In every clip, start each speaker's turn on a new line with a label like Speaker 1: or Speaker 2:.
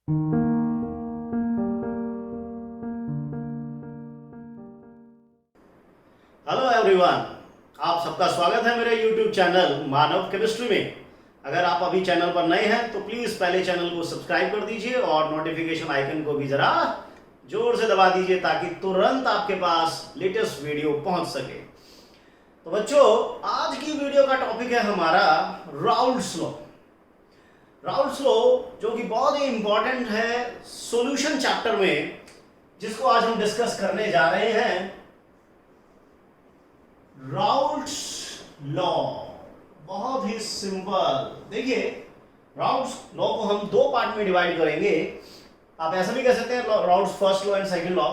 Speaker 1: Hello everyone, आप सबका स्वागत है मेरे YouTube चैनल मानव केमिस्ट्री में। अगर आप अभी चैनल पर नए हैं तो प्लीज पहले चैनल को सब्सक्राइब कर दीजिए और नोटिफिकेशन आइकन को भी जरा जोर से दबा दीजिए ताकि तुरंत आपके पास लेटेस्ट वीडियो पहुंच सके। तो बच्चों, आज की वीडियो का टॉपिक है हमारा राउल्ट्स लॉ। राउल्ट्स लॉ जो कि बहुत ही इंपॉर्टेंट है सॉल्यूशन चैप्टर में, जिसको आज हम डिस्कस करने जा रहे हैं। राउल्ट्स लॉ बहुत ही सिंपल। देखिए, राउल्ट्स लॉ को हम दो पार्ट में डिवाइड करेंगे। आप ऐसा भी कह सकते हैं Raoult's first law and second law.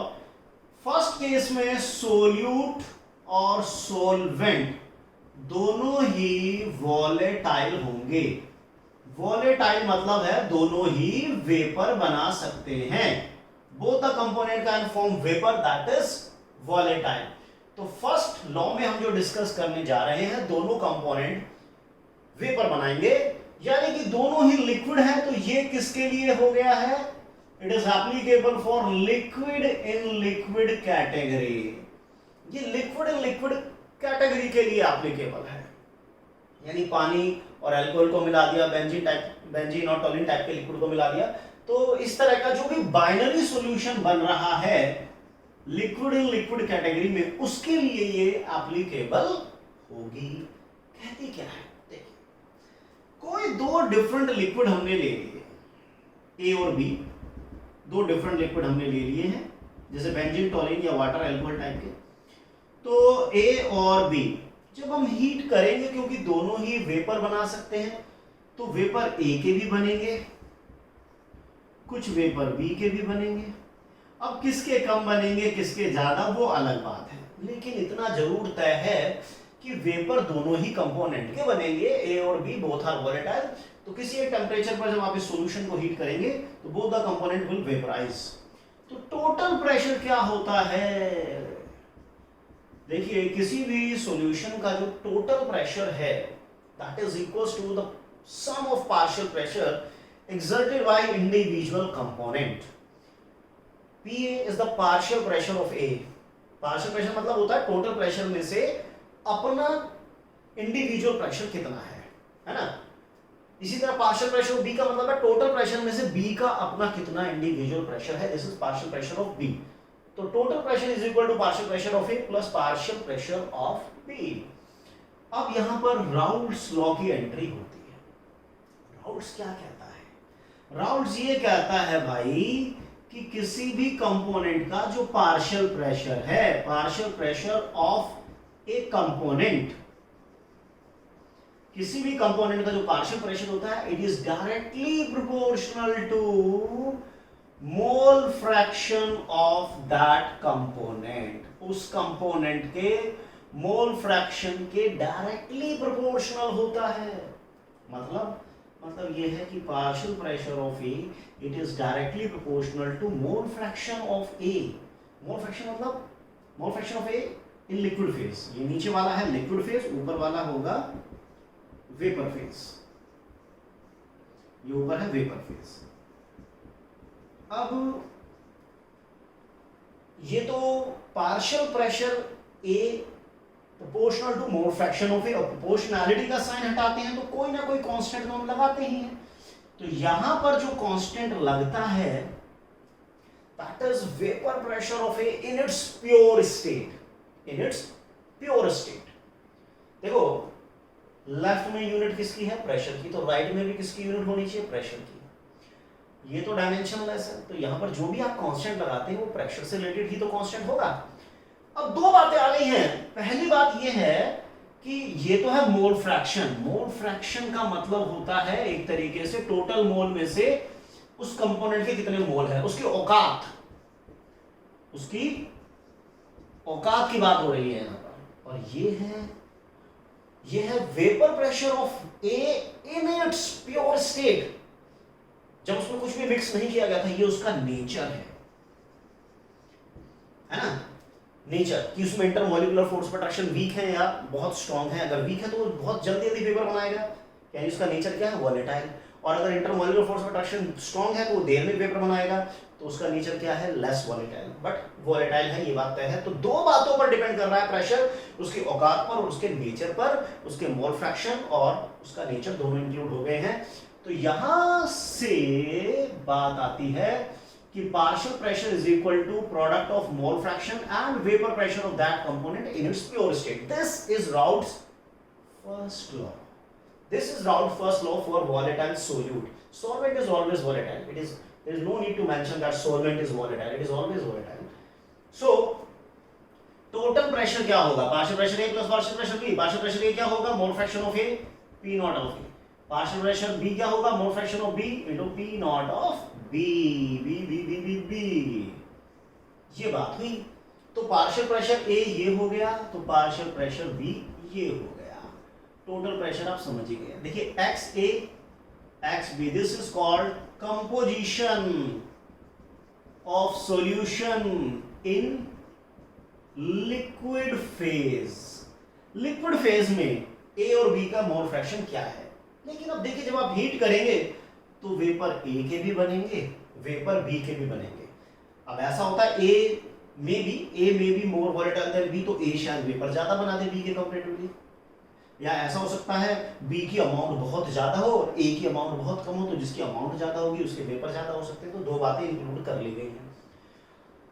Speaker 1: First case में सोल्यूट और सोलवेंट दोनों ही वॉलेटाइल होंगे। वॉलेटाइल मतलब है दोनों ही वेपर बना सकते हैं। Both the component can form vapour, that is volatile. तो फर्स्ट लॉ में हम जो डिस्कस करने जा रहे हैं, दोनों कंपोनेंट वेपर बनाएंगे, यानी कि दोनों ही लिक्विड है। तो ये किसके लिए हो गया है? It is applicable for liquid in liquid category. ये लिक्विड इन लिक्विड कैटेगरी के लिए एप्लीकेबल है, यानी पानी और अल्कोहल को मिला दिया, बेंजीन और टोलिन टाइप के लिक्विड को मिला दिया, तो इस तरह का जो भी बाइनरी सॉल्यूशन बन रहा है लिक्विड इन लिक्विड कैटेगरी में, उसके लिए ये एप्लीकेबल होगी। कहती क्या है? देखिए, कोई दो डिफरेंट लिक्विड हमने ले लिए, ए और बी, दो डिफरेंट लिक्विड हमने ले लिए हैं, जैसे बेंजीन, टोलिन या वाटर अल्कोहल टाइप के। तो ए और बी जब हम हीट करेंगे, क्योंकि दोनों ही वेपर बना सकते हैं, तो वेपर ए के भी बनेंगे, कुछ वेपर बी के भी बनेंगे। अब किसके कम बनेंगे, किसके ज्यादा, वो अलग बात है, लेकिन इतना जरूर तय है कि वेपर दोनों ही कंपोनेंट के बनेंगे। ए और बी बोथ आर वॉलेटाइल। तो किसी एक टेम्परेचर पर जब आप इस सॉल्यूशन को हीट करेंगे तो both the component will vaporise. तो टोटल प्रेशर क्या होता है? देखिए, किसी भी सॉल्यूशन का जो टोटल प्रेशर है, that is equal to the sum of partial pressure exerted by individual component. PA is the partial pressure of A. Partial pressure मतलब होता है टोटल प्रेशर में से अपना इंडिविजुअल प्रेशर कितना है ना। इसी तरह पार्शियल प्रेशर ऑफ B का मतलब है टोटल प्रेशर में से B का अपना कितना इंडिविजुअल प्रेशर है। This is partial pressure of B। तो total pressure is equal to partial pressure of A plus partial pressure of B। अब यहां पर राउल्ट्स लॉ की एंट्री होती है। राउल्ट्स क्या कहता है? राउल्ट्स ये कहता है भाई कि किसी भी कंपोनेंट का जो पार्शियल प्रेशर है, partial pressure of a component, किसी भी कंपोनेंट का जो पार्शियल प्रेशर होता है, it is directly proportional to mole fraction of that component. उस कंपोनेंट के मोल फ्रैक्शन के डायरेक्टली प्रोपोर्शनल होता है। मतलब ये है कि partial pressure of A it is directly proportional to mole fraction of A. Mole fraction मतलब mole fraction of A in liquid phase. ये नीचे वाला है लिक्विड फेज, ऊपर वाला होगा वेपर फेज। ये ऊपर है वेपर फेज। अब ये तो partial pressure A proportional to mole fraction of A, और प्रोपोर्शनैलिटी का साइन हटाते हैं तो कोई ना कोई कांस्टेंट तो हम लगाते ही हैं। तो यहां पर जो कांस्टेंट लगता है that is vapour pressure of A in its pure state. In its pure state. देखो, लेफ्ट में यूनिट किसकी है? प्रेशर की। तो राइट में भी किसकी यूनिट होनी चाहिए? प्रेशर की। ये तो डायमेंशनलेस है, तो यहां पर जो भी आप कांस्टेंट लगाते हैं वो प्रेशर से रिलेटेड ही तो कांस्टेंट होगा। अब दो बातें आ गई हैं। पहली बात यह है कि ये तो है मोल फ्रैक्शन। मोल फ्रैक्शन का मतलब होता है एक तरीके से टोटल मोल में से उस कंपोनेंट के कितने मोल है, उसकी औकात, उसकी औकात की बात हो रही है यहां पर। और ये है vapour pressure of A in its pure state, जब उसमें कुछ भी मिक्स नहीं किया गया था। ये उसका नेचर है ना। नेचर कि उसमें intermolecular force of attraction weak है या बहुत स्ट्रांग है। अगर वीक है तो वो बहुत जल्दी वेपर बनाएगा, यानी उसका नेचर क्या है? वॉलेटाइल। और अगर intermolecular force of attraction strong है तो वो देर में वेपर बनाएगा, तो उसका नेचर क्या है, लेस वॉलेटाइल, बट वॉलेटाइल है, ये बात तय है। तो दो बातों पर डिपेंड कर रहा है प्रेशर, उसकी औकात पर और उसके नेचर पर, उसके मोल फ्रैक्शन और उसका नेचर दोनों इंक्लूड हो गए हैं। तो यहां से बात आती है कि partial pressure is equal to product of mole fraction and vapour pressure of that component in its pure state. This is Raoult's first law. This is Raoult's first law for volatile solute. Solvent is always volatile. There is no need to mention that solvent is volatile. It is always volatile. So total pressure क्या होगा? Partial pressure A plus partial pressure B. Partial pressure A क्या होगा? Mole fraction of A, P naught of A. Partial pressure B क्या होगा? Mole fraction of B into P naught of B. B. ये बात हुई. तो partial pressure A ये हो गया, तो partial pressure B ये हो गया. टोटल प्रेशर आप समझ ही गए. देखिए x A x B, this is called composition of solution in liquid phase. Liquid phase में ए और बी का मोल फ्रैक्शन क्या है. लेकिन अब देखिए जब आप हीट करेंगे तो वेपर ए के भी बनेंगे, वेपर बी के भी बनेंगे. अब ऐसा होता है ए में B more volatile than B, तो ए शायद वेपर ज्यादा बना दे बी के कंपैरेटिवली, या ऐसा हो सकता है बी की अमाउंट बहुत ज्यादा हो और ए की अमाउंट बहुत कम हो, तो जिसकी अमाउंट ज्यादा होगी उसके वेपर ज्यादा हो सकते हैं. तो दो बातें इंक्लूड कर ली गई हैं.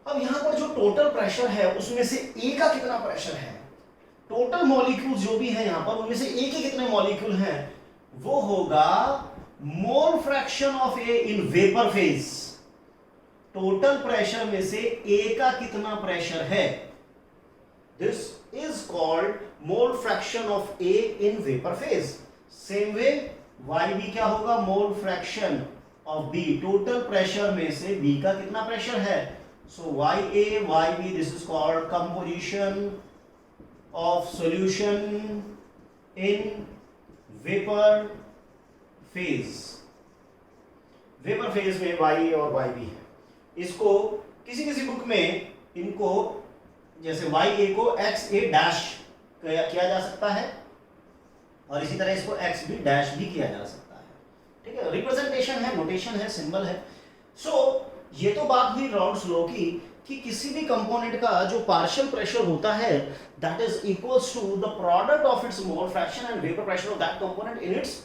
Speaker 1: अब यहां पर जो टोटल प्रेशर है उसमें से ए का कितना प्रेशर है, टोटल मॉलिक्यूल जो भी है यहां पर उनमें से ए के कितने मॉलिक्यूल हैं, वो होगा mole fraction of A in vapour phase. Total pressure में से ए का कितना प्रेशर है, this is called mole fraction of A in vapor phase. Same way YB क्या होगा, mole fraction of B. total pressure में से B का कितना प्रेशर है, so YA YB, this is called composition of solution in vapor phase. vapor phase में YA और YB है. इसको किसी बुक में इनको जैसे YA को XA डैश किया जा सकता है और इसी तरह इसको XB डैश भी किया जा सकता है. ठीक है, रिप्रेजेंटेशन है, नोटेशन है, सिंबल है. सो ये तो बात हुई राउल्ट्स लॉ की कि किसी भी कंपोनेंट का जो पार्शियल प्रेशर होता है that is equals to the product of its mole fraction and vapour pressure of that component in its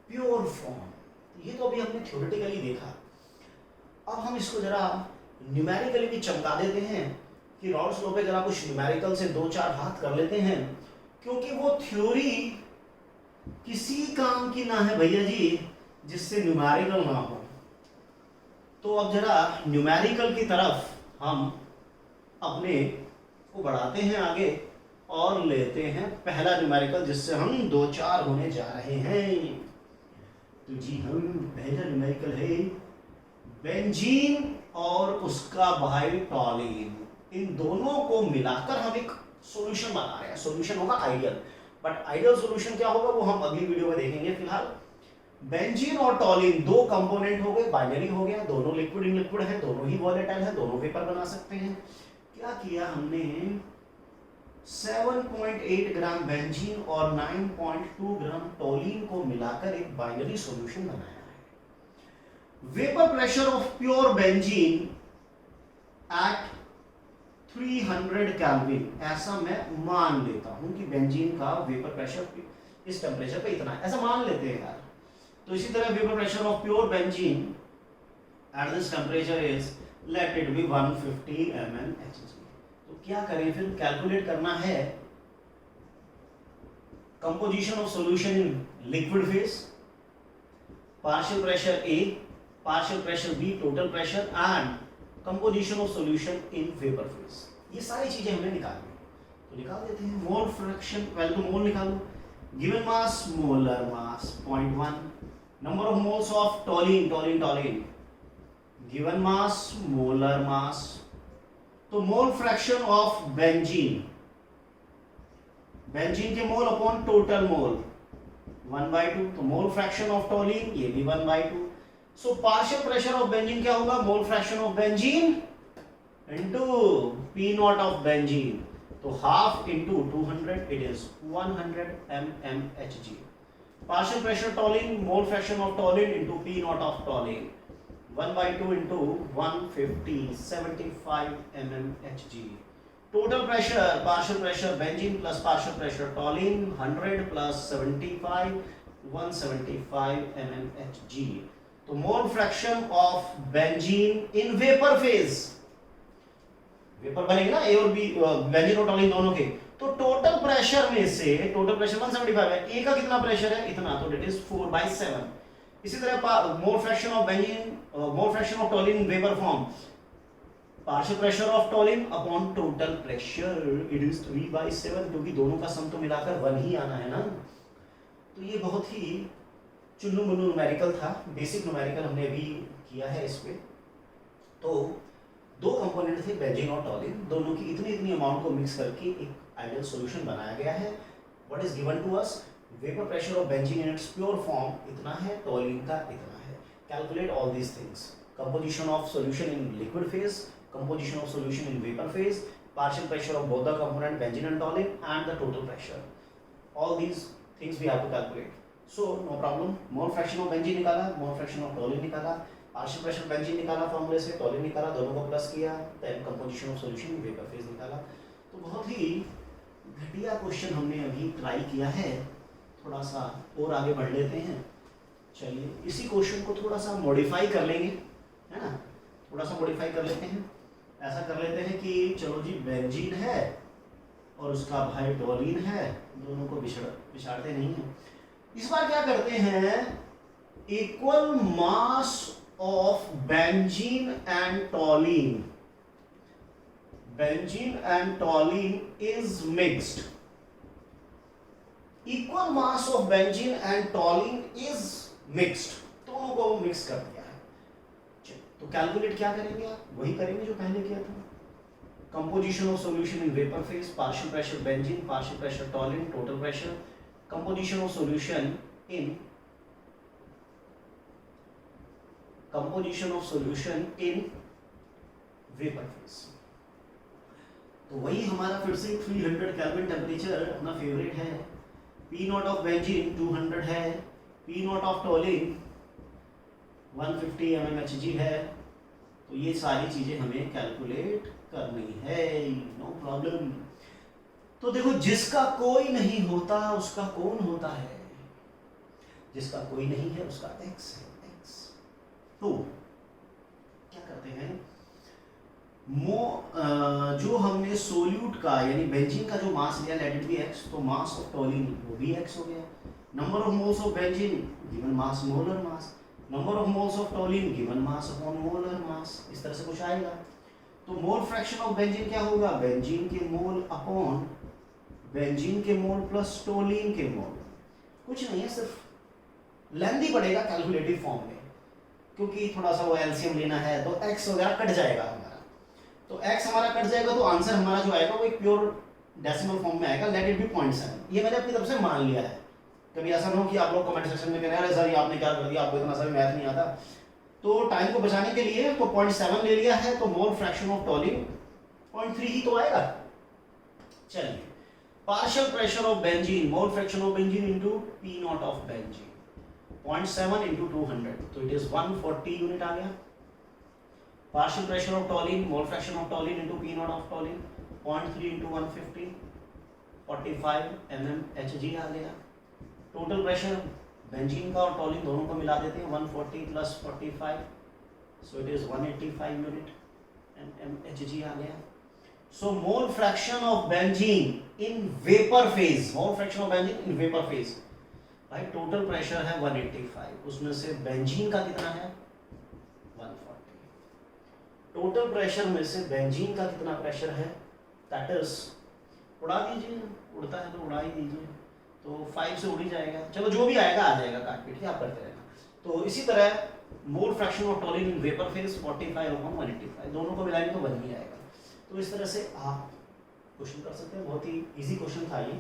Speaker 1: pure form. ये तो अभी हमने थ्योरेटिकली देखा. अब हम इसको जरा न्यूमेरिकली भी चमका देते हैं कि राउल्ट्स लॉ पे जरा कुछ न्यूमेरिकल से दो चार हाथ कर लेते हैं, क्योंकि वो थ्योरी किसी काम की ना है भैया जी जिससे न्यूमेरिकल ना हो. तो अब जरा न्यूमेरिकल की तरफ हम अपने को बढ़ाते हैं आगे और लेते हैं पहला न्यूमेरिकल जिससे हम दो चार होने जा रहे हैं. तो जी हम पहला न्यूमेरिकल है बेंजीन और उसका भाई टॉलिन. इन दोनों को मिलाकर हम एक सॉल्यूशन बना रहे हैं. सॉल्यूशन होगा आइडियल, बट आइडियल सॉल्यूशन क्या होगा वो हम अगली वीडियो में देखेंगे. फिलहाल बेंजीन और टॉलिन दो कंपोनेंट हो गए, बाइनरी हो गया, दोनों लिक्विड इन लिक्विड है, दोनों ही वॉलेटाइल है, दोनों वेपर बना सकते हैं. क्या किया हमने, 7.8 ग्राम बेंजीन और 9.2 ग्राम टॉलिन को मिलाकर एक बाइनरी सॉल्यूशन बनाया है. Vapour pressure of pure benzene at 300 kelvin, ऐसा मैं मान लेता हूं कि बेंजीन का वेपर प्रेशर इस टेम्परेचर पे इतना है, ऐसा मान लेते हैं यार. तो इसी तरह vapour pressure of pure benzene at this temperature is let it be 150 mmHg. तो क्या करें फिर, कैलकुलेट करना है composition of solution in liquid phase, partial pressure A, partial pressure B, total pressure and composition of solution in vapour phase. ये सारी चीजें हमने निकाली, तो निकाल देते हैं. मोल फ्रैक्शन, पहले तो मोल निकालो. Given mass, molar mass 0.1. Number of moles of टॉलिन, given mass, molar mass. तो मोल फ्रैक्शन ऑफ बेंजीन के मोल अपॉन टोटल मोल 1/2. तो मोल फ्रैक्शन ऑफ टॉलिन ये भी 1/2. So partial pressure of benzene क्या होगा, mole fraction of benzene into P nought of benzene. तो half into 200 it is 100 mmHg. partial pressure toluene, mole fraction of toluene into P naught of toluene, 1/2 into 150 75 mmHg. Total pressure, partial pressure benzene plus partial pressure toluene, 100 plus 75 175 mmHg. तो मोल fraction of benzene in vapour phase, vapour बनेगी ना ए और B, benzene और टॉलिन दोनों के, तो total pressure में से टोटल प्रेशर 175 है, ए का कितना प्रेशर है इतना, तो इट इज 4/7. इसी तरह मोल fraction of benzene, mole fraction of टॉलिन vapour form, partial pressure of टॉलिन upon total pressure, it is 3/7, क्योंकि दोनों का सम तो मिलाकर 1 ही आना है ना. तो ये बहुत ही चुन्नू मुन्नू न्यूमेरिकल था, बेसिक न्यूमेरिकल हमने अभी किया है इस पे. तो दो कंपोनेंट थे बेंजीन और टॉलिन, दोनों की इतनी अमाउंट को मिक्स करके एक आइडियल सॉल्यूशन बनाया गया है. What is given to us, vapour pressure of benzene in its pure form इतना है, टॉलिन का इतना है. Calculate all these things, composition of solution in liquid phase, composition of solution in vapour phase, partial pressure of both the component benzene and toluene and the total pressure. All these things we have to calculate. So no problem. Mole fraction of benzene निकाला, mole fraction of टॉलिन निकाला, partial pressure benzene निकाला फॉर्मूले से, टॉलिन निकाला, दोनों को plus किया, then composition of solution in vapour phase निकाला. तो बहुत ही घटिया क्वेश्चन हमने अभी ट्राई किया है. थोड़ा सा और आगे बढ़ लेते हैं. चलिए इसी क्वेश्चन को थोड़ा सा मॉडिफाई कर लेंगे, है ना, थोड़ा सा मॉडिफाई कर लेते हैं. ऐसा कर लेते हैं कि चलो जी बेंजीन है और उसका भाई टॉलिन है, दोनों को बिछाड़ते नहीं है. इस बार क्या करते हैं, equal mass of benzene and टॉलिन, benzene and टॉलिन is mixed, equal mass of benzene and टॉलिन is mixed, दोनों को मिक्स कर दिया है. तो कैलकुलेट क्या करेंगे आप, वही करेंगे जो पहले किया था. Composition of solution in vapour phase, partial pressure benzene, partial pressure टॉलिन, total pressure, composition of solution in vapor phase. तो वही हमारा फिर से 300 केल्विन टेम्परेचर अपना फेवरेट है. P नॉट ऑफ बेंजीन 200 है, P नॉट ऑफ टॉलिन 150 mmHg है. तो ये सारी चीजें हमें कैलकुलेट करनी है, नो प्रॉब्लम. तो देखो, जिसका कोई नहीं होता उसका कौन होता है, जिसका कोई नहीं है उसका x है, x. तो क्या करते हैं, जो हमने सोल्यूट का यानी बेंजीन का जो मास लिया, लेट इट बी x, तो मास ऑफ टॉलिन वो भी x हो गया. Number of moles of benzene given mass molar mass, number of moles of टॉलिन given mass upon molar मास, इस तरह से कुछ आएगा. तो मोल फ्रैक्शन ऑफ बेंजीन क्या होगा, बेंजीन के मोल अपॉन बेंजीन के मोल प्लस टोलिन के मोल. कुछ नहीं है, सिर्फ लेंथी पड़ेगा कैलकुलेटिव फॉर्म में, क्योंकि थोड़ा सा वो एलसीएम लेना है, तो x वगैरह कट जाएगा हमारा. तो x हमारा कट जाएगा, तो आंसर हमारा जो आएगा वो एक प्योर डेसिमल फॉर्म में आएगा, लेट इट बी 0.7. ये मैंने अपनी तरफ से मान लिया है. कभी ऐसा ना हो कि आप लोग कमेंट सेक्शन में कह रहे हैं अरे सर ये आपने क्या कर दिया, आपको इतना सा भी मैथ नहीं आता. तो टाइम को बचाने के लिए तो 0.7 ले लिया है, तो मोल फ्रैक्शन ऑफ टॉलिन 0.3 ही तो आएगा. चलिए, partial pressure of benzene, mole fraction of benzene into P naught of benzene, 0.7 into 200, तो it is 140 यूनिट आ गया. Partial pressure of toluene, mole fraction of toluene into P naught of toluene, 0.3 into 150, 45 mmHg आ गया. Total pressure benzene का और टॉलिन दोनों को मिला देते हैं, 140 plus 45, so it is 185 unit mmHg आ गया. So mole fraction of benzene in vapor phase, mole fraction of benzene in vapor phase, भाई टोटल प्रेशर है 185, उसमें से बेंजीन का कितना है 140. टोटल प्रेशर में से बेंजीन का कितना प्रेशर है, दैट इज, उड़ा दीजिए, उड़ता है तो उड़ा ही दीजिए, तो 5 से उड़ ही जाएगा. चलो जो भी आएगा आ जाएगा, काट पीट के आप करते रहना. तो इसी तरह मोल fraction of टॉलिन in vapour phase 45 upon 185, दोनों को मिलाएंगे तो 1 ही आएगा. तो इस तरह से आप क्वेश्चन कर सकते हैं. बहुत ही इजी क्वेश्चन था ये,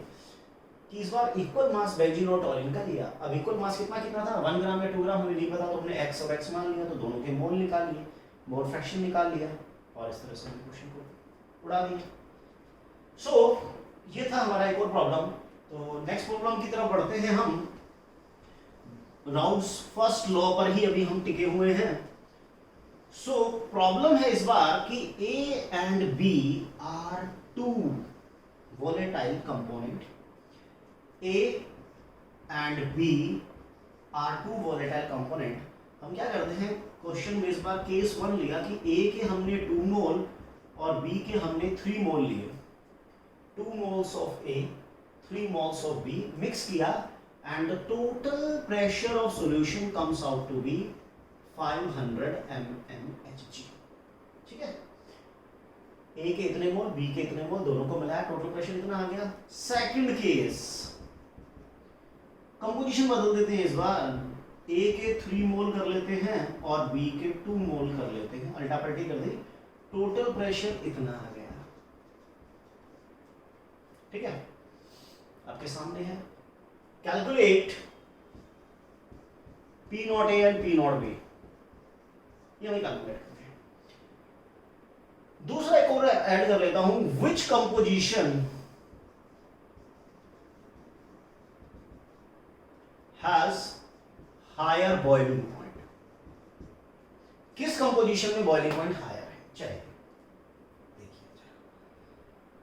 Speaker 1: कि इस बार इक्वल मास बेंजीन और टॉलिन का लिया. अब इक्वल मास कितना कितना था, 1 ग्राम या 2 ग्राम हमें नहीं पता, तो हमने x और x मान लिया, तो दोनों के मोल निकाल लिए, मोल फ्रैक्शन निकाल लिया, और इस तरह से हमने क्वेश्चन को उड़ा दिया. सो ये था हमारा एक और प्रॉब्लम. तो नेक्स्ट प्रॉब्लम की तरफ बढ़ते हैं हम. राउल्ट्स फर्स्ट लॉ पर ही अभी हम टिके हुए हैं। सो प्रॉब्लम है इस बार कि A and B are two volatile component, A and B are two volatile component. हम क्या करते हैं, क्वेश्चन में इस बार केस 1 लिया कि ए के हमने 2 मोल और बी के हमने 3 मोल लिए। 2 moles of A, 3 moles of B mix किया and the total pressure of solution comes out to be 500 mmHg। ठीक है, A के इतने मोल, B के इतने मोल, दोनों को मिलाया, टोटल प्रेशर इतना आ गया। सेकंड केस, कंपोजिशन बदल देते हैं इस बार, A के 3 मोल कर लेते हैं और B के 2 मोल कर लेते हैं, अल्टा पलटी कर दी, टोटल प्रेशर इतना आ गया। ठीक है, आपके सामने है, calculate P not A and P not be, ये वही कैलकुलेट करते हैं। दूसरा एक और ऐड कर लेता हूं, which composition has higher boiling point, किस कंपोजिशन में बॉइलिंग पॉइंट हायर है। चलिए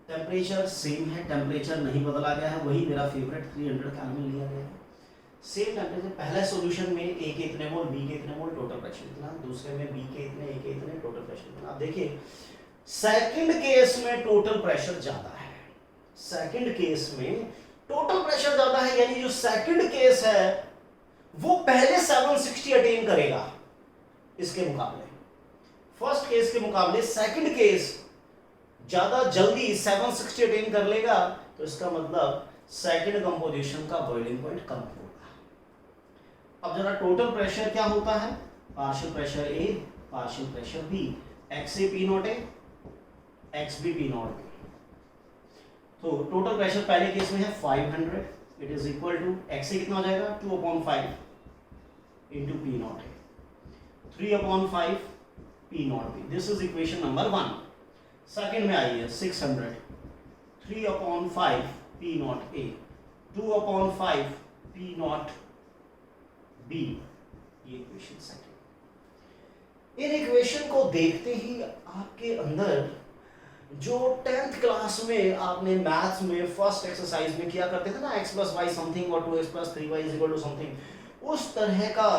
Speaker 1: टेम्परेचर सेम है, टेम्परेचर नहीं बदला गया है, वही मेरा फेवरेट 300 केल्विन लिया गया है। सेम टेम्परेचर, पहले सॉल्यूशन में ए के इतने मोल, बी के इतने मोल, टोटल प्रेशर इतना, दूसरे में बी के इतने, ए के इतने, टोटल प्रेशर इतना। आप देखिए सेकंड केस में टोटल प्रेशर ज्यादा है, सेकंड केस में टोटल प्रेशर ज्यादा है, यानी जो सेकंड केस है वो पहले 760 अटेन करेगा इसके मुकाबले, फर्स्ट केस के मुकाबले सेकंड केस ज्यादा जल्दी 760 अटेन कर लेगा, तो इसका मतलब सेकंड कंपोजिशन का बॉइलिंग पॉइंट कम होगा। अब जरा टोटल प्रेशर क्या होता है, partial pressure A, partial pressure B, X A P not A, x B P nought B. तो टोटल प्रेशर पहले केस में है 500, it is equal to X A कितना हो जाएगा 2/5 into P not A, 3/5 P nought B. This is equation number 1। Second में आइए 600, 3/5 P not a, 2/5 P nought B, ये इक्वेशन सेकेंड। इन इक्वेशन को देखते ही आपके अंदर जो 10th क्लास में आपने मैथ्स में फर्स्ट एक्सरसाइज में किया करते थे ना, x + y समथिंग और 2x + 3y = समथिंग, उस तरह का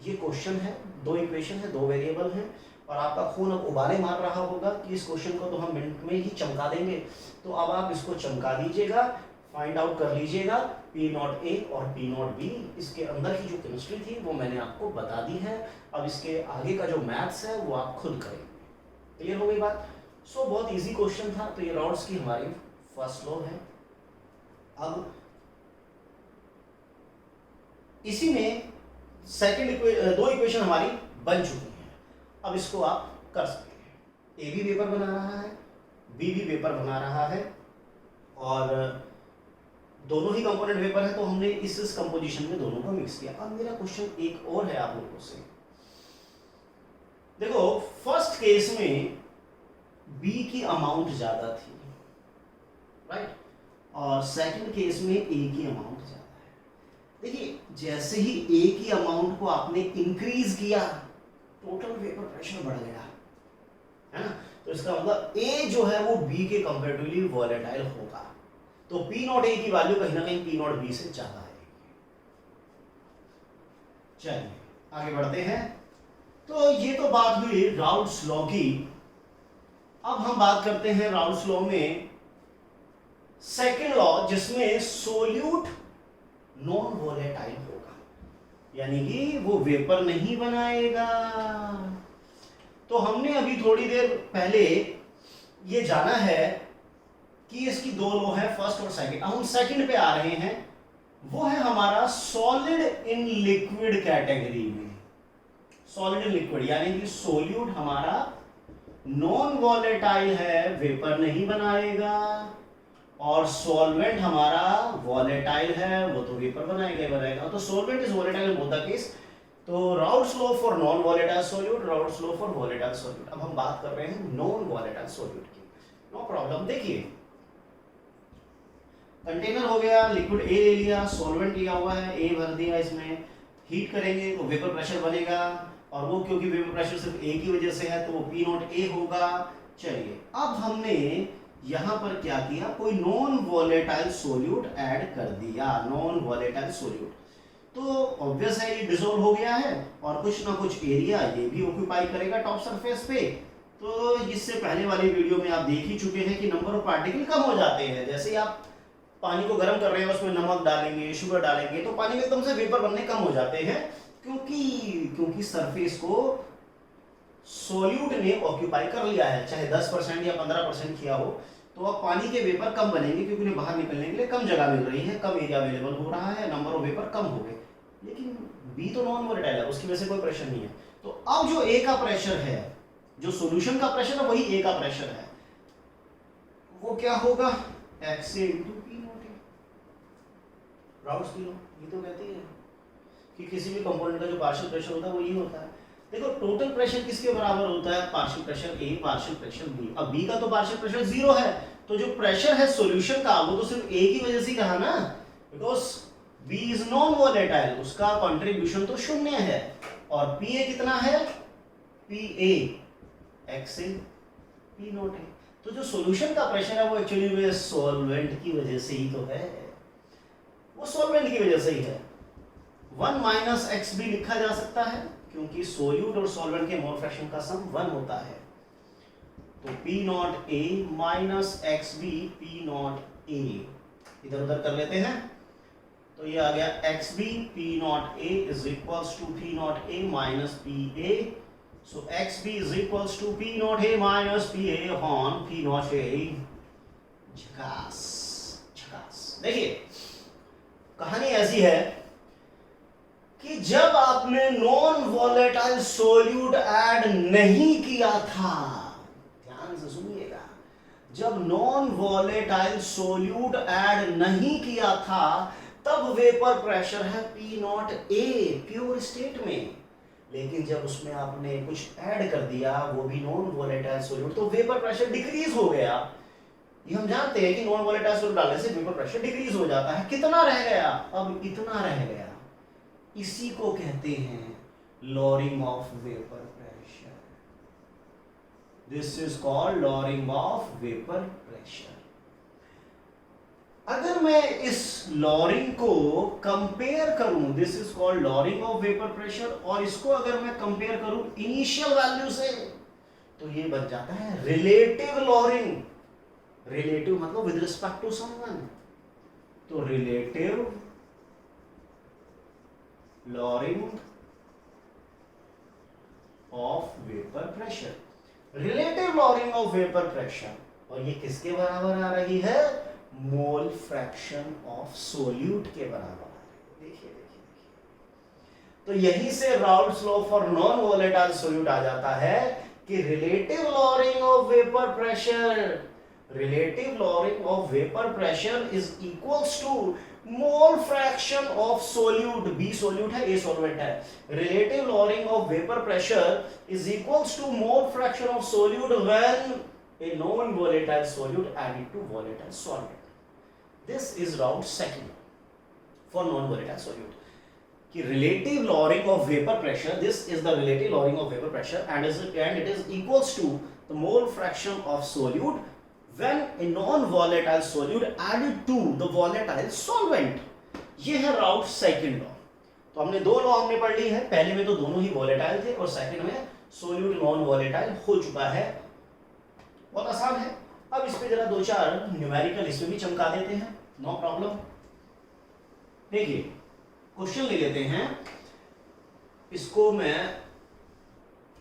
Speaker 1: ये क्वेश्चन है। 2 इक्वेशन है, 2 वेरिएबल हैं, और आपका खून अब उबाले मार रहा होगा कि इस क्वेश्चन को तो हम मिनट में ही चमका देंगे। तो अब आप इसको चमका दीजिएगा, फाइंड आउट कर लीजिएगा P नॉट ए और P नॉट बी। इसके अंदर की जो केमिस्ट्री थी वो मैंने आपको बता दी है, अब इसके आगे का जो मैथ्स है वो आप खुद करेंगे। क्लियर हो गई बात। सो बहुत इजी क्वेश्चन था। तो ये राउल्ट्स की हमारी फर्स्ट लॉ है। अब इसी में सेकंड 2 इक्वेशन हमारी बन चुकी हैं। अब इसको आप कर सकते हैं। ए भी वेपर बना रहा है, बी भी वेपर बना रहा है, और दोनों ही कंपोनेंट वेपर है, तो हमने इस कंपोजिशन में दोनों को मिक्स किया। अब मेरा क्वेश्चन एक और है आप लोगों से, देखो फर्स्ट केस में बी की अमाउंट ज्यादा थी, राइट, और सेकंड केस में ए की अमाउंट ज्यादा है। देखिए जैसे ही ए की अमाउंट को आपने इंक्रीज किया, टोटल वेपर प्रेशर बढ़ गया, है ना। तो इसका मतलब ए जो है वो बी के कंपैरेटिवली वोलेटाइल होगा, तो पी नॉट ए की वैल्यू कहीं ना कहीं पी नॉट बी से ज्यादा है। चलिए आगे बढ़ते हैं। तो ये तो बात हुई राउल्ट्स लॉ की। अब हम बात करते हैं राउल्ट्स लॉ में सेकेंड लॉ, जिसमें सोल्यूट नॉन वोलेटाइल होगा, यानी कि वो वेपर नहीं बनाएगा। तो हमने अभी थोड़ी देर पहले ये जाना है कि इसकी 2 लॉ है, फर्स्ट और सेकंड। हम सेकंड पे आ रहे हैं, वो है हमारा सॉलिड इन लिक्विड कैटेगरी में। सॉलिड इन लिक्विड यानी कि सोल्यूट हमारा नॉन वॉलेटाइल है, वेपर नहीं बनाएगा, और सॉल्वेंट हमारा वॉलेटाइल है, वो तो वेपर बनाएगा। तो solvent is volatile in both the case. तो Raoult's law for non volatile solute, Raoult's law for volatile solute. अब हम बात कर रहे हैं नॉन वॉलेटाइल सॉल्यूट की। No problem. देखिए कंटेनर हो गया, लिक्विड ए ले लिया, सॉल्वेंट लिया हुआ है, ए भर दिया इसमें, हीट करेंगे तो वेपर प्रेशर बनेगा, और वो क्योंकि वेपर प्रेशर सिर्फ ए की वजह से है तो वो पी नॉट ए होगा। चलिए अब हमने यहां पर क्या किया, कोई नॉन वॉलेटाइल सोल्यूट ऐड कर दिया, नॉन वॉलेटाइल सोल्यूट, तो ऑब्वियस है ये डिसॉल्व हो गया है और कुछ ना कुछ एरिया ये भी ऑक्यूपाई करेगा टॉप सरफेस पे। तो इससे पहले वाली वीडियो में आप देख ही चुके हैं कि नंबर ऑफ पार्टिकल कम हो जाते हैं। जैसे आप पानी को गर्म कर रहे हैं, उसमें नमक डालेंगे, शुगर डालेंगे, तो पानी में एकदम से वेपर बनने कम हो जाते हैं, क्योंकि सरफेस को सोल्यूट ने ऑक्यूपाई कर लिया है, चाहे 10% या 15% किया हो, तो अब पानी के वेपर कम बनेंगे क्योंकि उन्हें बाहर निकलने के लिए कम जगह मिल रही है, कम एरिया अवेलेबल हो रहा है, नंबर ऑफ वेपर कम हो गए। लेकिन बी तो नॉन वोलेटाइल है, उसकी वजह से कोई प्रेशर नहीं है। तो अब जो ए का प्रेशर है, जो सॉल्यूशन का प्रेशर है, वही ए का प्रेशर है, वो क्या होगा, x into P not a. Routes की लॉ ये तो कहती है कि किसी भी कंपोनेंट का जो पार्शियल प्रेशर होता है वो ये होता है। देखो टोटल प्रेशर किसके बराबर होता है, partial pressure A partial pressure B. अब बी का तो पार्शियल प्रेशर 0 है, तो जो प्रेशर है सॉल्यूशन का वो तो सिर्फ ए की वजह से ही रहा ना, because B is non volatile, उसका कंट्रीब्यूशन तो 0 है। और पी ए कितना है, P A x in P not A. तो जो सॉल्यूशन का प्रेशर है वो एक्चुअली में सॉल्वेंट की वजह से ही तो है, वो सॉल्वेंट की वजह से ही है। 1 माइनस एक्स भी लिखा जा सकता है क्योंकि सोल्यूट और सॉल्वेंट के मोल फ्रैक्शन का सम 1 होता है। तो P not A minus x B P not A, इधर उधर कर लेते हैं, तो ये आ गया x B P not A is equals to P not A minus P A. So x B is equals to P not A minus P A upon P not A. झकास झकास। देखिए कहानी ऐसी है कि जब आपने नॉन वॉलेटाइल सोल्यूट ऐड नहीं किया था, ध्यान से सुनिएगा, जब नॉन वॉलेटाइल सोल्यूट ऐड नहीं किया था तब वेपर प्रेशर है P not a pure state में। लेकिन जब उसमें आपने कुछ ऐड कर दिया, वो भी नॉन वॉलेटाइल सोल्यूट, तो वेपर प्रेशर डिक्रीज हो गया। ये हम जानते हैं कि नॉन वॉलेटाइल सोल्यूट डालने से वेपर प्रेशर डिक्रीज हो जाता है। कितना रह गया, अब इतना रह गया। इसी को कहते हैं lowering of vapour pressure. This is called lowering of vapour pressure. अगर मैं इस लॉरिंग को कंपेयर करूं, this is called lowering of vapour pressure, और इसको अगर मैं कंपेयर करूं इनिशियल वैल्यू से, तो ये बन जाता है रिलेटिव लॉरिंग। रिलेटिव मतलब विद रिस्पेक्ट टू समवन, तो relative lowering of vapour pressure, relative lowering of vapour pressure, और ये किसके बराबर आ रही है, मोल फ्रैक्शन ऑफ सोल्यूट के बराबर आ रही है। देखिए देखिए देखिए, तो यहीं से Raoult's law for non volatile solute आ जाता है कि relative lowering of vapour pressure, relative lowering of vapor pressure is equals to mole fraction of solute, B solute है, A solvent है, relative lowering of vapor pressure is equals to mole fraction of solute when a non volatile solute added to volatile solvent. This is round second for non volatile solute कि relative lowering of vapor pressure, this is the relative lowering of vapor pressure and it is equals to the mole fraction of solute when a non-volatile solute added to the volatile solvent। ये है राउट second law. तो हमने दो law हमने पढ़ ली है, पहले में तो दोनों ही वॉलेटाइल थे और सेकंड में सोल्यूट नॉन वॉलेटाइल हो चुका है। बहुत आसान है। अब इस पे जरा दो चार न्यूमेरिकल इसमें भी चमका देते हैं, नो प्रॉब्लम। देखिए क्वेश्चन ले लेते हैं, इसको मैं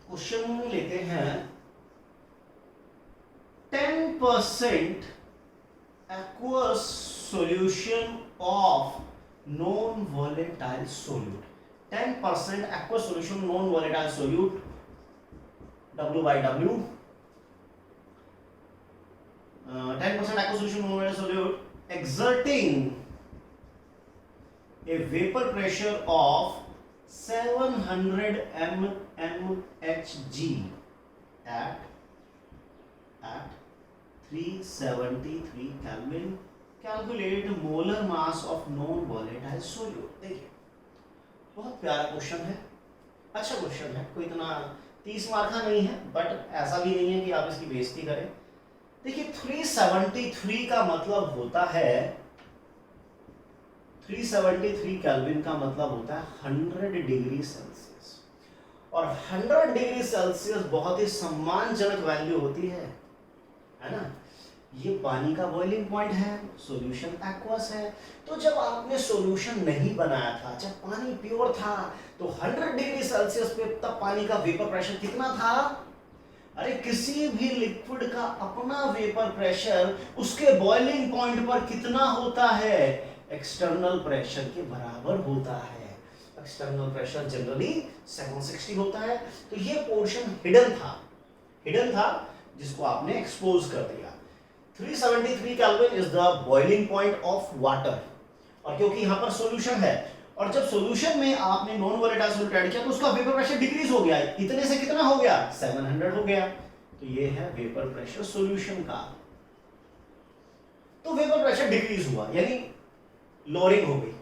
Speaker 1: क्वेश्चन लेते हैं 10% aqueous solution of non-volatile solute, 10% aqueous solution non-volatile solute, W by W, 10% aqueous solution non-volatile solute exerting a vapor pressure of 700 mmHg at 373 Kelvin, calculate molar mass of non volatile solute। देखिए बहुत प्यारा question है, अच्छा question है, कोई इतना 30 mark का नहीं है, बट ऐसा भी नहीं है कि आप इसकी बेइज्जती करें। देखिए 373 का मतलब होता है 373 केल्विन का मतलब होता है 100 डिग्री सेल्सियस, और 100 डिग्री सेल्सियस बहुत ही सम्मानजनक वैल्यू होती है ना। ये पानी का बॉइलिंग पॉइंट है, सॉल्यूशन एक्वस है। तो जब आपने सॉल्यूशन नहीं बनाया था, जब पानी प्योर था, तो 100 डिग्री सेल्सियस पे तब पानी का वेपर प्रेशर कितना था? अरे किसी भी लिक्विड का अपना वेपर प्रेशर उसके बॉइलिंग पॉइंट पर कितना होता है? एक्सटर्नल प्रेशर के बराबर होता है। एक्सटर्नल प्रेशर जनरली 760 होता है। तो ये पोर्शन हिडन था जिसको आपने एक्सपोज कर दिया। 373 kelvin is the boiling point of water, और क्योंकि यहां पर सॉल्यूशन है, और जब सॉल्यूशन में आपने नॉन वोलेटाइल सॉल्यूट ऐड किया तो उसका वेपर प्रेशर डिक्रीज हो गया, इतने से कितना हो गया? 700 हो गया। तो ये है वेपर प्रेशर सॉल्यूशन का। तो वेपर प्रेशर डिक्रीज हुआ यानी लोअरिंग हो गई,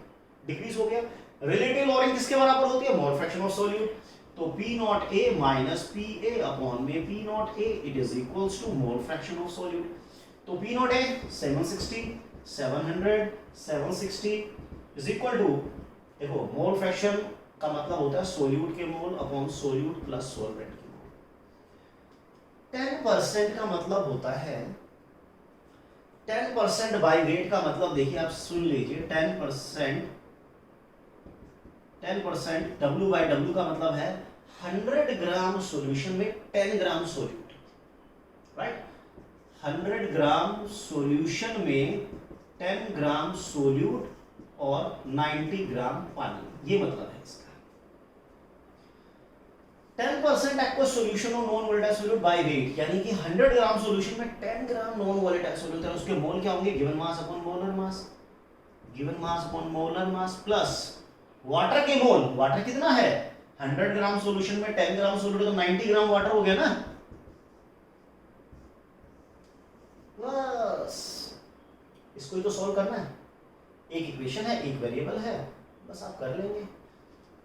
Speaker 1: डिक्रीज हो गया। रिलेटिव लोअरिंग किसके बराबर होती है? Mole fraction of solute. तो P not A minus PA upon में P not A it is equals to mole fraction of solute. तो P not A 760 700 760 is equal to, देखो मोल फ्रैक्शन का मतलब होता है सोल्यूट के mole upon solute plus solvent के mole. 10% का मतलब होता है 10% बाय वेट का मतलब देखिए आप सुन लीजिए, 10% W बाय W का मतलब है 100 ग्राम सॉल्यूशन में 10 ग्राम सोल्यूट, राइट। 100 ग्राम सॉल्यूशन में 10 ग्राम सोल्यूट और 90 ग्राम पानी, ये मतलब है इसका। 10% aqueous solution of non volatile solute by weight, यानी कि 100 ग्राम सॉल्यूशन में 10 ग्राम नॉन वोलेटाइल सॉल्यूट है, उसके मोल क्या होंगे? गिवन मास अपॉन मोलर मास, given mass upon molar mass plus water के मोल। वाटर कितना है? 100 ग्राम सॉल्यूशन में 10 ग्राम सॉल्यूट तो 90 ग्राम वाटर हो गया ना। बस इसको ही तो सॉल्व करना है, एक इक्वेशन है, एक वेरिएबल है, बस आप कर लेंगे।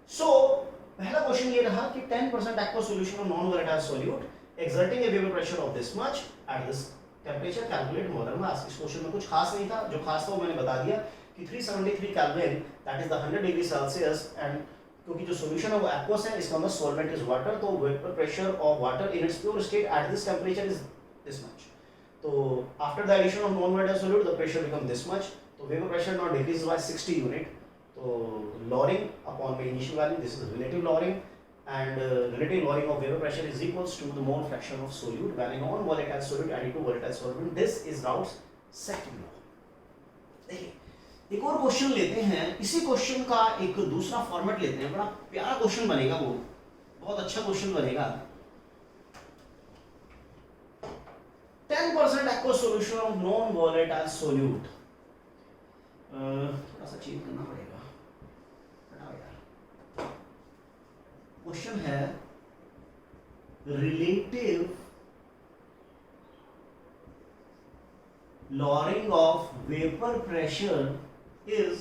Speaker 1: सो पहला क्वेश्चन ये रहा कि 10% aqueous solution of non volatile solute exerting A vapour pressure of this much eight this temperature calculate molar mass. इस क्वेश्चन में कुछ खास नहीं था, जो खास था वो मैंने बता दिया कि 373 kelvin that is the 100 degree Celsius, and क्योंकि जो सॉल्यूशन है वो एक्वस है, इसका मतलब सॉल्वेंट इज वाटर, तो vapour pressure of water in its pure state at this temperature is this much. तो after the addition of non volatile solute the pressure become this much. तो vapour pressure now decreases by 60 unit. तो lowering upon the initial value, this is relative lowering, and relative lowering of vapor pressure is equals to the mole fraction of solute when a non-volatile solute added to volatile solvent. This is Raoult's second law. देखिए एक और question लेते हैं, इसी question का एक दूसरा format लेते हैं, बड़ा प्यारा क्वेश्चन बनेगा, वो बहुत अच्छा क्वेश्चन बनेगा। 10% aqueous solution of non-volatile solute, थोड़ा सा चेंज करना पड़ेगा, हटाओ यार। क्वेश्चन है relative lowering of vapor pressure is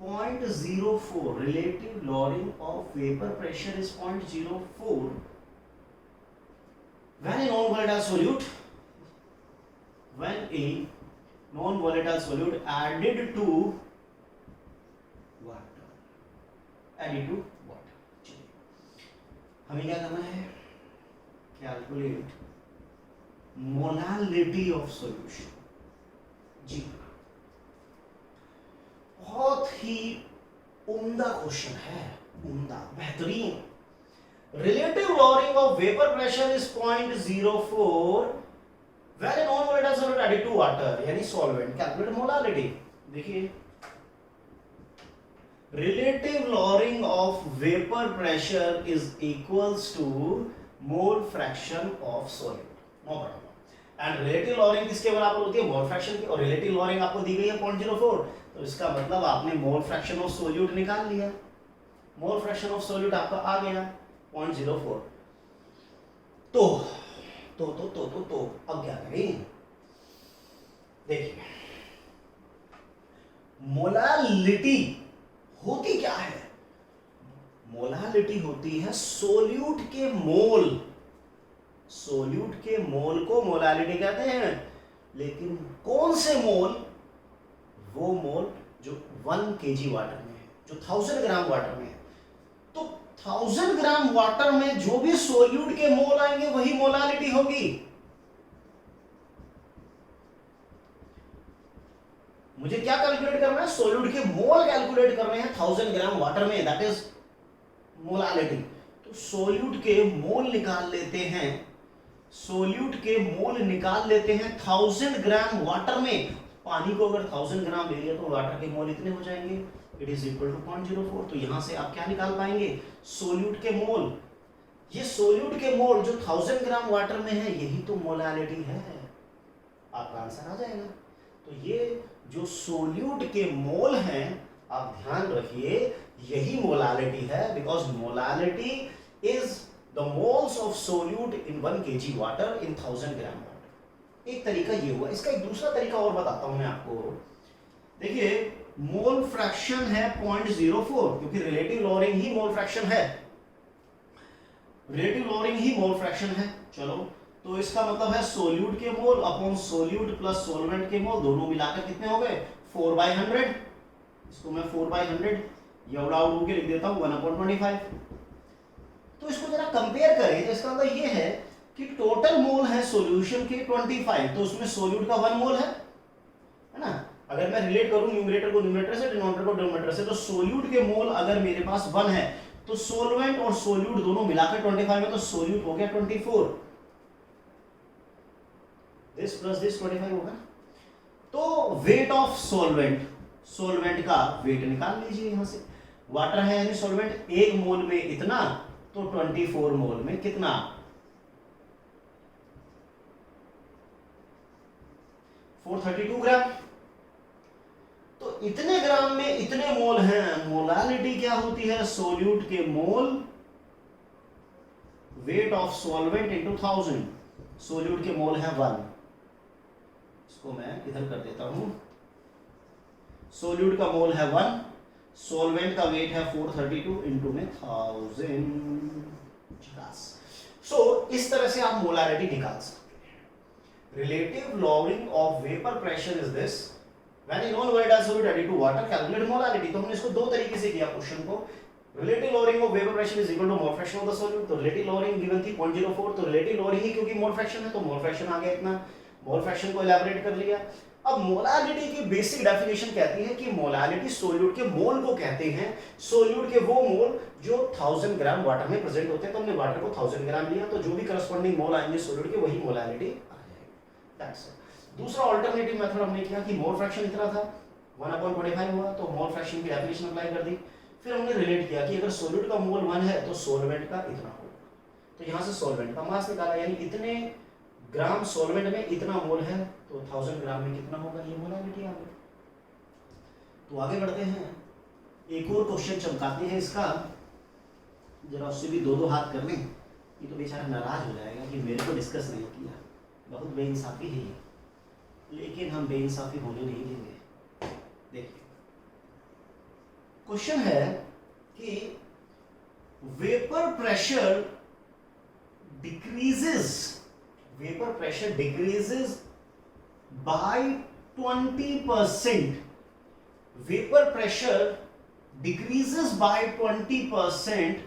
Speaker 1: 0.04. Relative lowering of vapor pressure is 0.04 when a non-volatile solute, added to water, हमें क्या करना है? Calculate molality of solution. जी बहुत ही उम्दा क्वेश्चन है, उम्दा, बेहतरीन। Relative lowering of vapour pressure is 0.04 when a non-volatile solute added to water, यानी solvent, calculate molality। देखिए relative lowering of vapor pressure is equals to mole fraction of solute, no problem। and relative lowering किसके बराबर होती है? mole fraction की, और relative lowering आपको दी गई है 0.04, तो इसका मतलब आपने mole fraction of solute निकाल लिया, mole fraction of solute आपका आ गया 0.04। तो अब क्या करें? देखिए मोलालिटी होती क्या है? मोलालिटी होती है सोल्यूट के मोल। सोल्यूट के मोल को मोलालिटी कहते हैं, लेकिन कौन से मोल? वो मोल जो 1 kg वाटर में है, जो 1000 ग्राम वाटर में है। तो 1000 ग्राम वाटर में जो भी सोल्यूट के मोल आएंगे वही मोलालिटी होगी। मुझे क्या कैलकुलेट करना है? सोल्यूट के मोल कैलकुलेट करने हैं 1000 ग्राम वाटर में, दैट इज मोलालिटी। तो सोल्यूट के मोल निकाल लेते हैं, सोल्यूट के मोल निकाल लेते हैं 1000 ग्राम वाटर में। पानी को अगर 1000 ग्राम ले लिया तो वाटर के मोल इतने हो जाएंगे, इट इज इक्वल टू 0.04। तो यहां से आप क्या निकाल पाएंगे? सोल्यूट के मोल। ये सोल्यूट के मोल जो 1000 ग्राम वाटर में है, यही तो मोलालिटी है। आपका आंसर आ जाएगा। तो ये जो सोल्यूट के मोल हैं, आप ध्यान रखिए, यही मोलालिटी है, because molality is the moles of solute in 1 kg water in 1000 gram water. एक तरीका ये हुआ। इसका एक दूसरा तरीका और बताता हूं मैं आपको। देखिए, मोल फ्रैक्शन है 0.04, क्योंकि रिलेटिव लोअरिंग ही मोल फ्रैक्शन है, रिलेटिव लोअरिंग ही मोल फ्रैक्शन है। चलो, तो इसका मतलब है सोल्यूट के mole upon solute plus solvent के मोल, दोनों मिलाकर कितने हो गए? 4/100। इसको मैं 4/100 या उड़ा उड़ के लिख देता हूं 1/25। तो इसको जरा कंपेयर करें, तो इसका मतलब ये है कि टोटल मोल है सॉल्यूशन के 25, तो उसमें सोल्यूट का 1 मोल है ना। अगर मैं रिलेट करूं न्यूमरेटर को न्यूमरेटर से, डिनोमिनेटर को डिनोमिनेटर से, तो सोल्यूट के मोल अगर मेरे पास 1 है, तो सोलवेंट और सोल्यूट दोनों मिलाकर 25 में, तो सोल्यूट हो गया 24। दिस प्लस दिस 25 होगा। तो वेट ऑफ सोलवेंट, सोलवेंट का वेट निकाल लीजिए यहां से। वाटर है यानी सोलवेंट, 1 मोल में इतना, तो 24 मोल में कितना? 432 ग्राम। तो इतने ग्राम में इतने मोल हैं। मोलालिटी क्या होती है? सोल्यूट के mole weight of solvent into 1000। Solute के मोल है 1। इसको मैं इधर कर देता हूं। सोल्यूट का मोल है 1, सॉल्वेंट का वेट है 432 इनटू में 1000। सो इस तरह से आप मोलारिटी निकाल सकते हैं। Relative lowering of vapour pressure is this, when in non volatile solid added to water calculate molality। तो हमने इसको दो तरीके से किया क्वेश्चन को। Relative lowering of vapour pressure is equal to mole fraction of the solute. तो relative lowering given थी 0.04, तो रिलेटिव लॉगिंग ही क्योंकि मोल फ्रैक्शन है, तो मोल फ्रैक्शन आ गया इतना। मोल फ्रैक्शन को इलैबोरेट कर लिया। अब मोलालिटी की बेसिक डेफिनेशन कहती है कि मोलालिटी सोल्यूट के मोल को कहते हैं। सोल्यूट के वो मोल जो 1000 ग्राम वाटर में प्रेजेंट होते हैं। तो हमने वाटर को 1000 ग्राम लिया, तो जो भी करस्पॉन्डिंग मोल आएंगे सोल्यूट के, वही मोलालिटी आ जाएगी। That's it. दूसरा अल्टरनेटिव मेथड हमने किया कि मोल फ्रैक्शन इतना था, 1/25 हुआ, तो मोल फ्रैक्शन की डेफिनेशन अप्लाई कर दी। फिर हमने रिलेट किया कि अगर सोल्यूट का मोल 1 है, तो सोलवेंट का इतना होगा। तो यहां से सोलवेंट का मास निकाला, यानी इतने ग्राम सोलवेंट में इतना मोल है, तो 1000 ग्राम में कितना होगा, ये मोलालिटी आ गई। तो आगे बढ़ते हैं, एक और क्वेश्चन चमकाते हैं इसका। जरा उससे भी दो हाथ कर लें, ये तो बेचारा नाराज हो जाएगा कि मेरे को डिस्कस नहीं किया। बहुत बेइंसाफी है ये, लेकिन हम बेइंसाफी होने नहीं देंगे। देखिए, क्वेश्चन है कि vapour pressure decreases by 20%. Vapor pressure decreases by 20%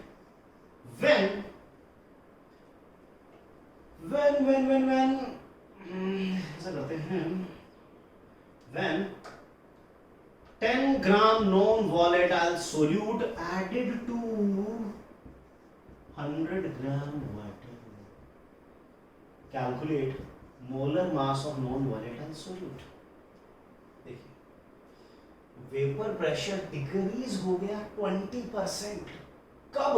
Speaker 1: when ऐसा करते हैं, when 10 gram non-volatile solute added to 100 gram water. Calculate molar mass of non-volatile solute. देखिए, वेपर प्रेशर डिक्रीज हो गया 20%। कब?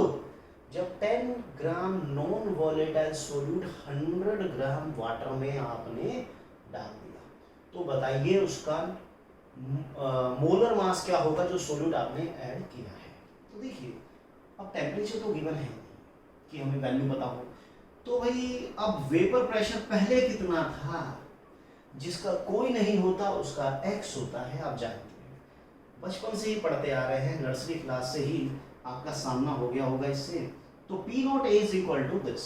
Speaker 1: जब 10 gram non volatile solute 100 gram water में आपने डाल दिया। तो बताइए उसका मोलर मास क्या होगा जो सोल्यूट आपने ऐड किया है। तो देखिए, अब टेम्परेचर तो गिवन है कि हमें वैल्यू पता हो, तो भाई अब वेपर प्रेशर पहले कितना था, जिसका कोई नहीं होता उसका x होता है। आप जानते हैं, बचपन से ही पढ़ते आ रहे हैं, नर्सरी क्लास से ही आपका सामना हो गया होगा इससे। तो P not A is equal to this.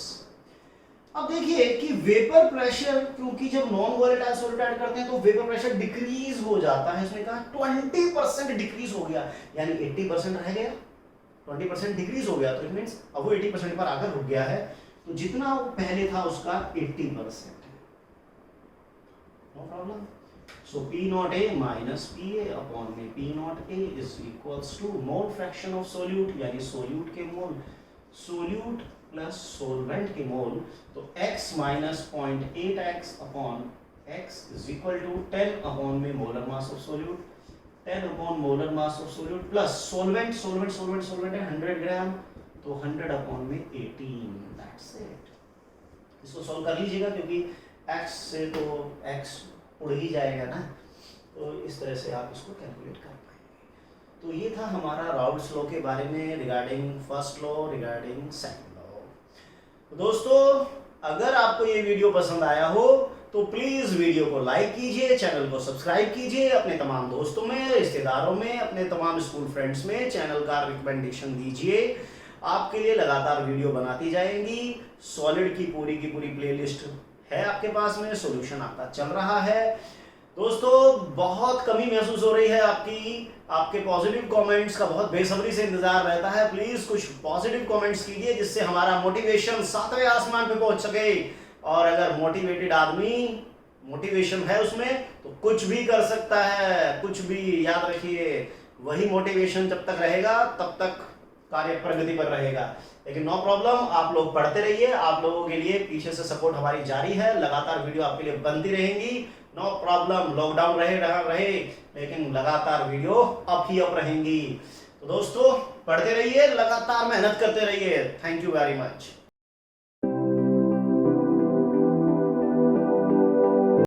Speaker 1: अब देखिए कि वेपर प्रेशर, क्योंकि जब नॉन वोलेटाइल सॉल्यूट ऐड करते हैं तो वेपर प्रेशर डिक्रीज हो जाता है। इसने कहा 20% डिक्रीज हो गया, यानी 80% रह गया, 20% डिक्रीज हो गया, तो इट मींस अब वो 80% पर आकर रुक गया है। तो जितना वो पहले था उसका 80% है, no problem. So P not A minus PA upon में P not A is equals to mole fraction of solute, यानी सोल्यूट के मोल, सोल्यूट प्लस सोलवेंट के मोल। तो x minus 0.8x upon x is equal to 10 upon में molar mass of solute, 10 upon molar mass of solute plus solvent, solvent solvent solvent है 100 ग्राम, तो 100 upon में 18, that's it. इसको solve कर लीजिएगा, क्योंकि x से तो x उड़ ही जाएगा ना, तो इस तरह से आप इसको कैलकुलेट कर पाएंगे। तो ये था हमारा राउल्ट्स लॉ के बारे में, regarding first law, regarding second law. तो दोस्तों, अगर आपको ये वीडियो पसंद आया हो तो प्लीज वीडियो को लाइक कीजिए, चैनल को सब्सक्राइब कीजिए, अपने तमाम दोस्तों में, रिश्तेदारों में, अपने तमाम स्कूल फ्रेंड्स में चैनल का रिकमेंडेशन दीजिए। आपके लिए लगातार वीडियो बनाती जाएंगी। सॉलिड की पूरी प्लेलिस्ट है आपके पास में, सॉल्यूशन आपका चल रहा है। दोस्तों, बहुत कमी महसूस हो रही है आपके पॉजिटिव कमेंट्स का बहुत बेसब्री से इंतजार रहता है। प्लीज कुछ पॉजिटिव कमेंट्स कीजिए, जिससे हमारा मोटिवेशन 7वें आसमान पे पहुंच सके। और अगर मोटिवेटेड आदमी, मोटिवेशन है उसमें, तो कुछ भी कर सकता है, कुछ भी। याद रखिए, वही मोटिवेशन जब तक रहेगा तब तक कार्य प्रगति पर रहेगा। लेकिन नो प्रॉब्लम, आप लोग पढ़ते रहिए, आप लोगों के लिए पीछे से सपोर्ट हमारी जारी है, लगातार वीडियो आपके लिए बनती रहेंगी। नो प्रॉब्लम, लॉकडाउन रहे, लेकिन लगातार वीडियो अप ही अप रहेंगी। तो दोस्तों, पढ़ते रहिए, लगातार मेहनत करते रहिए। Thank you very much.